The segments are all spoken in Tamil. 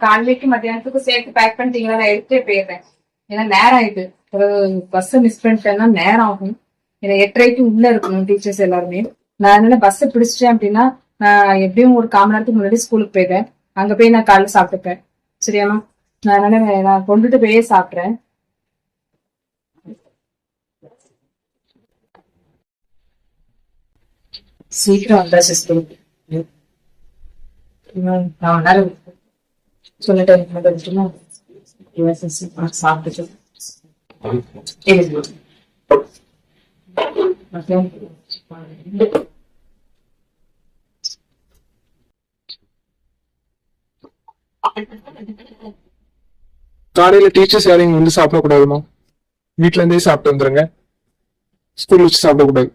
காலைக்கு மத்தியானத்துக்கு சேர்த்து பேக் பண்ணிட்டீங்களா? நான் எடுத்துட்டே போயிடுறேன். ஏன்னா நேரம் ஆயிட்டு. ஒரு பஸ் மிஸ் பண்ணிட்டேன்னா நேரம் ஆகும். ஏன்னா 8:30க்கு உள்ள இருக்கணும் டீச்சர்ஸ் எல்லாருமே. நான் அதனால பஸ் பிடிச்சிட்டேன் அப்படின்னா நான் எப்படியும் ஒரு 1/4 மணி நேரத்துக்கு முன்னாடி ஸ்கூலுக்கு போயிடுவேன். அங்க போய் நான் காலைல சாப்பிட்டுப்பேன். சரியாமா? நான் அதனால நான் கொண்டுட்டு போயே சாப்பிட்றேன். சீக்கிரம் வந்தாச்சு ஸ்கூலுக்கு. நான் நேரம் சொல்லிட்டேன் சாப்பிட்டு காலையில டீச்சர்ஸ் யாரையும் வந்து சாப்பிடக்கூடாதுமா. வீட்டுல இருந்தே சாப்பிட்டு வந்துருங்க. ஸ்கூல் வச்சு சாப்பிடக்கூடாது.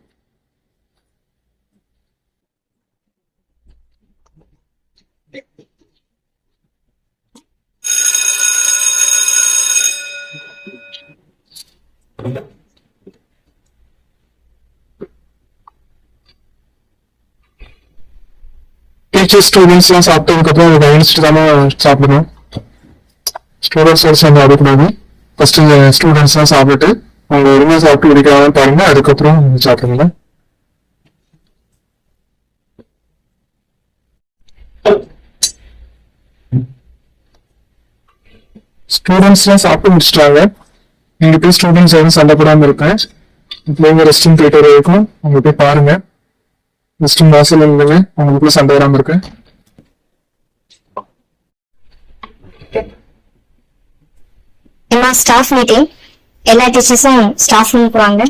டீச்சர்ஸ் ஸ்டூடெண்ட்ஸ் எல்லாம் சாப்பிட்டதுக்கு அப்புறம் அதை கவனிச்சுட்டு தானே சாப்பிடணும். ஸ்டூடெண்ட்ஸோட சேர்ந்து ஆடக்கூடாது. ஃபர்ஸ்ட் ஸ்டூடெண்ட்ஸ் எல்லாம் சாப்பிட்டு அவங்க ஒழுங்கா சாப்பிட்டு முடிக்கிறாங்கன்னு பாருங்க. அதுக்கப்புறம் சாப்பிடுங்க. ஸ்டூடெண்ட்ஸ் எல்லாம் சாப்பிட்டு முடிச்சிட்டாங்க. நீங்க போய் ஸ்டூடெண்ட்ஸ் எதுவும் சண்டை போடாம இருக்கேன். இப்போ ரெஸ்ட் ரூம் போயிட்டு வரைக்கும் அவங்க போய் பாருங்க. ரெஸ்ட் ரூம் வாசல் இருந்துங்க. அவங்களுக்குள்ள சண்டை வராம இருக்கு. ஸ்டாஃப் மீட்டிங் எல்லா டீச்சர்ஸும் ஸ்டாஃப் ரூம் போறாங்க.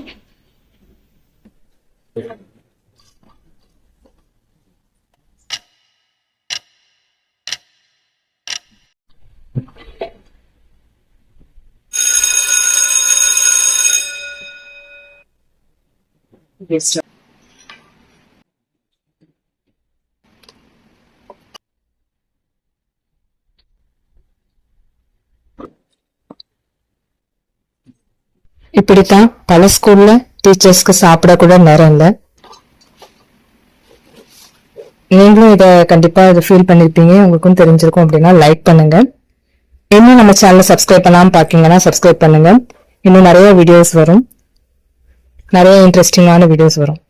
இப்படித்தான் பல ஸ்கூல்ல டீச்சர்ஸ்க்கு சாப்பிட கூட நேரம் இல்லை. நீங்களும் இதை கண்டிப்பா இதை ஃபீல் பண்ணிருப்பீங்க. உங்களுக்கும் தெரிஞ்சிருக்கும். அப்படின்னா லைக் பண்ணுங்க. இன்னும் நம்ம சேனலை சப்ஸ்கிரைப் பண்ணாம பாக்கீங்கன்னா சப்ஸ்கிரைப் பண்ணுங்க. இன்னும் நிறைய வீடியோஸ் வரும். நிறைய இன்ட்ரெஸ்டிங்கான வீடியோஸ் வரும்.